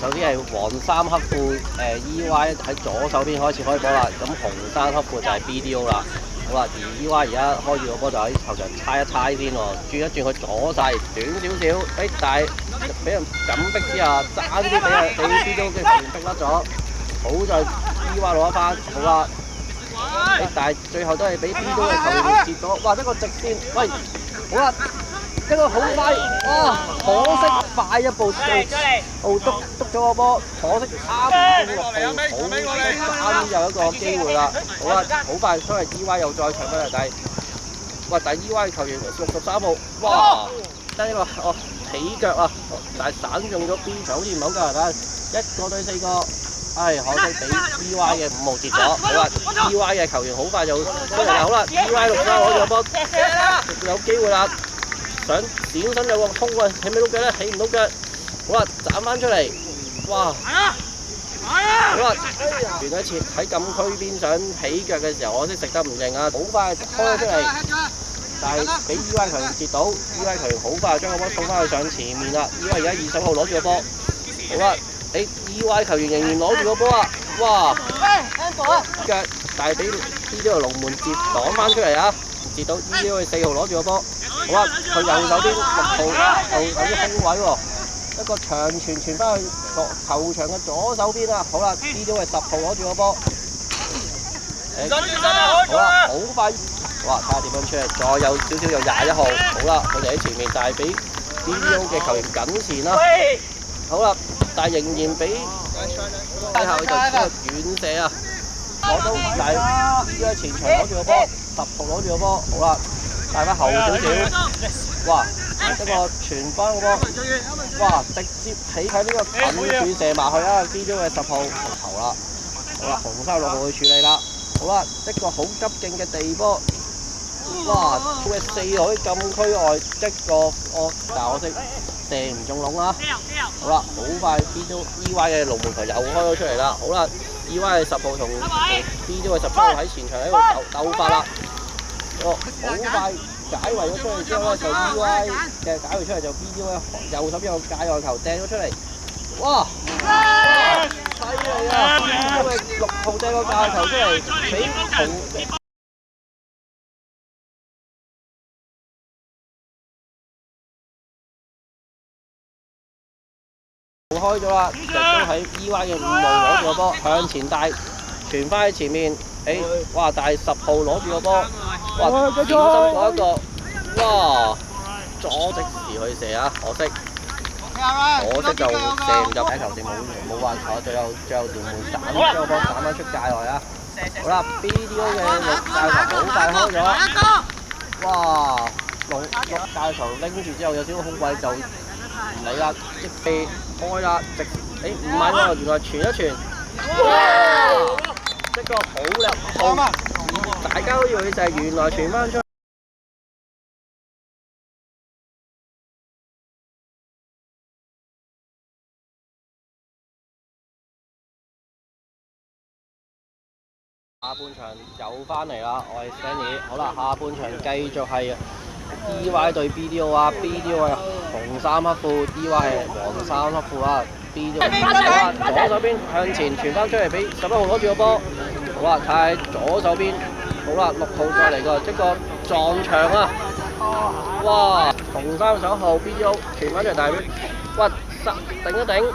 首先係黃衫黑褲EY 喺左手邊開始開波啦，咁紅衫黑褲就係 BDO 啦。好啦，而 EY 而家開住個波就喺球場猜一猜先喎，轉一轉佢左勢短少少，但係俾人緊逼之下，爭啲俾 BDO 嘅球員逼甩咗。好在 EY 攞一翻，好啦。但係最後都係俾 BDO 嘅球員截咗，哇！一個直線，喂，好啦。一個好快，哇！可惜快一步督咗個波，可惜啱中落去，好啱有一個機會啦。好啦，好快出嚟 EY 又再搶翻嚟，但係 EY 球員63號，哇！得呢個起腳啊，但係散中咗 B 場，好似唔係好夠人啊，一個對4個。可惜俾 EY 嘅5號截咗。好啦 ，EY 嘅球員好快就出嚟啦。好啦 ，EY 63攞住個波，有機會啦。想閃身有個空位，起唔到腳咧？起唔到腳。好啦，斬翻出嚟，哇！好啦，傳一次喺禁區邊想起腳嘅時候，可惜食得唔勁啊！好快開咗出嚟，但係俾 EY 球員截到 ，EY 球員好快將個波送翻去上前面啦。EY 而家20號攞住個波，好啦，EY 球員仍然攞住個波啊！哇！腳，但係俾呢個龍門截擋翻出嚟啊！截到 EY 4號攞住個波。好啦，佢右手邊6號右手邊空位喎，一個長傳翻去球場嘅左手邊啦。好啦，呢種係10號攞住個波。好啦，好快，哇！睇下點樣出嚟，再有少少有21號。好啦，佢哋喺前面，但係俾 BDO 嘅球員緊前啦。好啦，但係仍然俾底下佢就出個遠射啊！攞到，但係呢個前場攞住個波，10號攞住個波。好啦。大翻後少少，哇！一個傳翻個波，哇！直接起喺呢個近處射埋去啊 ！BDO 嘅10號頭啦，好啦，紅衫6號去處理啦，好啦，一個好急勁嘅地波，哇！佢嘅4號喺禁區外一個但係可惜射唔中籠啊！好啦，好快 BDO EY 嘅龍門球又開咗出嚟啦，好啦 ，EY 嘅10號同 BDO 嘅17號喺前場喺度鬥法啦。好快解圍咗出嚟之後咧，就 EY 嘅解圍出嚟就 BDO 咧右手邊有個界外球掟咗出嚟，哇！犀利啊！因為6號掟個界外球出嚟，俾紅開咗啦，亦都喺 EY 嘅5號攞住個波向前帶，傳翻喺前面，哇！但係10號攞住個波。哇！點心嗰一個，哇！左即時去射啊，可惜就射唔入底球線，冇辦法，最後條門斬將個波斬翻出界外啊！好啦 ，BDO 嘅6界球好快開咗，哇！6界球拎住之後有少少空位就唔理啦，即係開啦，唔係喎，原來傳一傳，哇！一個好叻！大家都以為就係原來傳翻出下半場又翻嚟啦，我係 Stanley。好啦，下半場繼續係 EY 對 BDO 啊 ，BDO 係紅衫黑褲 ，EY 係黃衫黑褲啊。BDO 好啦，左手邊向前傳翻出嚟俾11號攞住個波。好啦，睇左手邊。好啦，6號再嚟個一個撞牆啊！哇，紅衫手後 BDO 傳翻出嚟，但係哇頂一頂，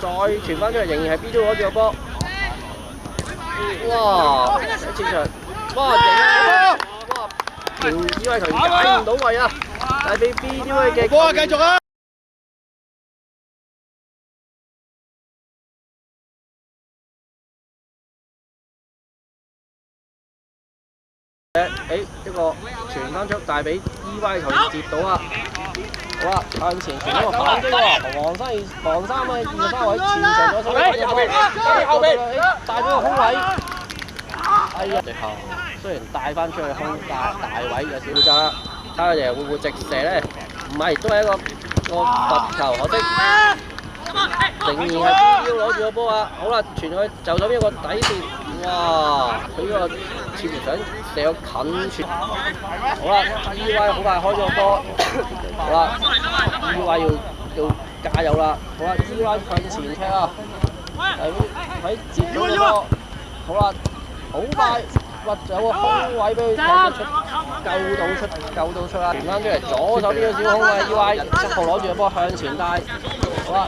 再傳翻出嚟，仍然係 BDO 攞住個波。哇！喺前場，哇！勁 EY 球員解唔到位啊！但係俾 BDO 嘅波繼續啊！一個傳翻出，但係俾 EY 球員接到啊！好啦，向前傳一個反擊喎，黃衫嘅23位前場左手帶咗個空位，最後雖然帶翻出去大位有少少差，睇下佢哋會唔會直射咧？唔係，都係一個罰球，可惜仍然係 BDO 攞住個波啊！好啦，傳去就手邊一個底線，哇！佢呢個似乎想射個近傳，好啦 ，EY 好快開咗個波，好啦 ，EY 要加油啦！好啦，EY 向前踢啊！喺接咗個波，好啦，好快屈有個空位俾佢踢得出，救到出啦！傳翻出嚟，左手邊個小空位 EY 7號攞住個波向前帶，好啦，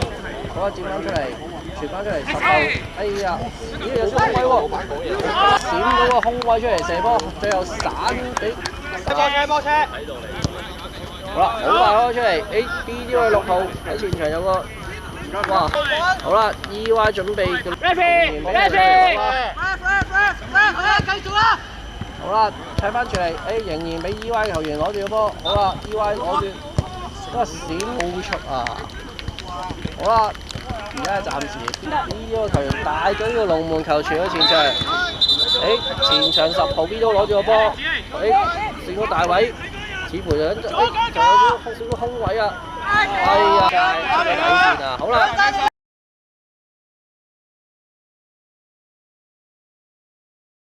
接翻出嚟，傳翻出嚟10號，哎呀，咦有空位喎，閃到個空位出嚟射波，最後散俾波車。好啦，好快開出嚟 ，BD 嘅6號喺前場有個，哇！好啦 ，EY 準備嘅繼續啦！好啦，踢翻出嚟，仍然俾 EY 球員攞住個波，好啦 ，EY 攞住，都係閃冇出啊！好啦，而家暫時 BD 個球員帶咗呢個龍門球傳咗前場，前場10號 BD 攞住個波，轉個大位。似乎仲有少少空位啊！哎呀，出咗底線啊！好啦，